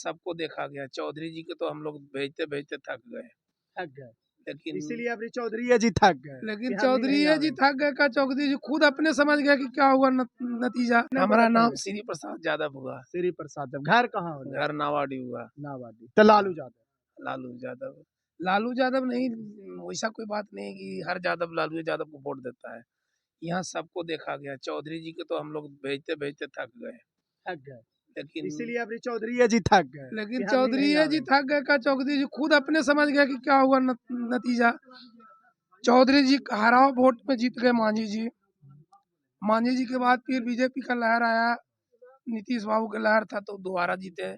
सबको देखा गया। चौधरी जी के तो हम लोग भेजते भेजते थक गए, लेकिन इसीलिए अपनी चौधरी जी थक गए। लेकिन चौधरी जी थक गए का चौधरी जी खुद अपने समझ गए कि क्या हुआ नतीजा। हमारा नाम श्री प्रसाद यादव हुआ। श्री प्रसाद, घर कहाँ हो? घर नावाडी हुआ। नावाडी। तो लालू यादव? लालू यादव नहीं, वैसा कोई बात नहीं कि हर यादव लालू यादव को वोट देता है। यहाँ सबको देखा गया। चौधरी जी के तो हम लोग भेजते भेजते थक गए, लेकिन इसीलिए अपनी चौधरी जी थक गए। लेकिन चौधरी जी थक गए का चौधरी जी खुद अपने समझ गए कि क्या हुआ नतीजा। चौधरी जी हराव वोट में जीत गए मांझी जी। मांझी जी के बाद फिर बीजेपी का लहर आया, नीतीश बाबू का लहर था तो दोबारा जीते।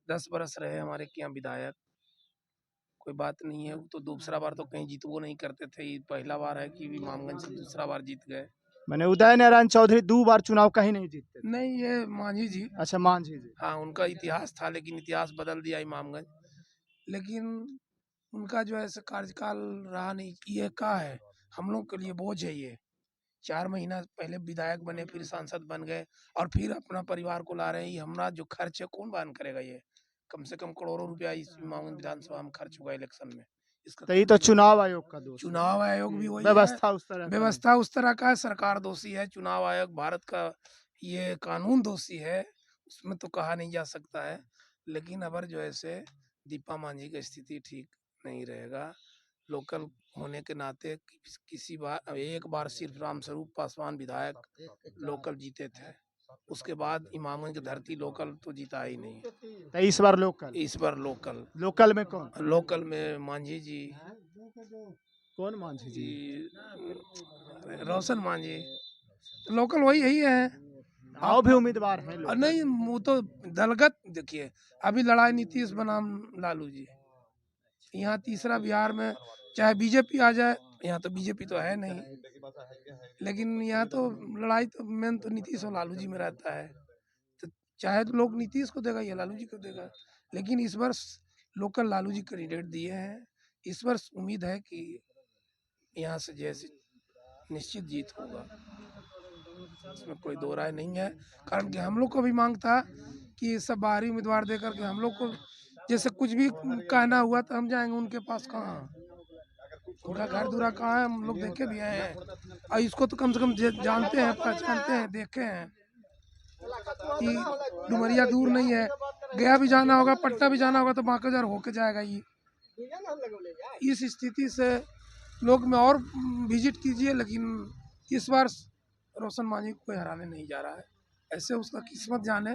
10 बरस रहे हमारे यहाँ विधायक, कोई बात नहीं है। तो दूसरा बार तो कहीं जीतवो नहीं करते थे, ये पहला बार है कि इमामगंज से दूसरा बार जीत गए। मैंने उदय नारायण चौधरी 2 बार चुनाव कहीं नहीं जीतते। नहीं, ये मांझी जी। अच्छा, मांझी जी। हाँ, उनका इतिहास था, लेकिन इतिहास बदल दिया इमामगंज। लेकिन उनका जो है कार्यकाल रहा नहीं। ये का है, हम लोग के लिए बोझ है ये। 4 महीना पहले विधायक बने, फिर सांसद बन गए और फिर अपना परिवार को ला रहे हैं। ये हमारा जो खर्च है कौन बहन करेगा? ये कम से कम करोड़ों रुपया इस इमामगंज विधानसभा में खर्च हुआ इलेक्शन में। इसका तो ये तो चुनाव आयोग का दोष है। चुनाव आयोग भी वही व्यवस्था है, उस तरह व्यवस्था उस तरह का है। सरकार दोषी है, चुनाव आयोग भारत का ये कानून दोषी है, उसमें तो कहा नहीं जा सकता है। लेकिन अबर जो है से दीपा मांझी की स्थिति ठीक नहीं रहेगा। लोकल होने के नाते किसी बार एक बार सिर्फ रामस्वरूप पासवान विधायक लोकल जीते थे, उसके बाद इमामगंज की धरती लोकल तो जीता ही नहीं। तो इस बार लोकल? इस बार लोकल। लोकल में कौन? लोकल में मांझी जी। कौन मांझी जी? रोशन मांझी। लोकल वही यही है। और भी उम्मीदवार हैं लोग? नहीं, वो तो दलगत। देखिए, अभी लड़ाई नीतीश बनाम लालू जी। यहाँ तीसरा बिहार में चाहे बीजेपी आ जाए, यहाँ तो बीजेपी तो है नहीं, लेकिन यहाँ तो लड़ाई तो मेन तो नीतीश और लालू जी में रहता है। तो चाहे तो लोग नीतीश को देगा या लालू जी को देगा, लेकिन इस वर्ष लोकल लालू जी कैंडिडेट दिए हैं। इस वर्ष उम्मीद है कि यहाँ से जैसे निश्चित जीत होगा, इसमें कोई दो राय नहीं है। कारण कि हम लोग को भी मांग था कि सब बाहरी उम्मीदवार दे करके हम लोग को जैसे कुछ भी कहना हुआ तो हम जाएंगे उनके पास। कहाँ उनका घर दूरा कहाँ है, हम लोग देखे भी आए हैं और इसको तो कम से कम जानते हैं, पहचानते हैं, देखे हैं कि डुमरिया दूर नहीं है। गया भी जाना होगा, पटना भी जाना होगा तो बांकाजार होके जाएगा। ये इस स्थिति से लोग में और विजिट कीजिए, लेकिन इस बार रोशन मांझी को कोई हराने नहीं जा रहा है। ऐसे उसका किस्मत जाने।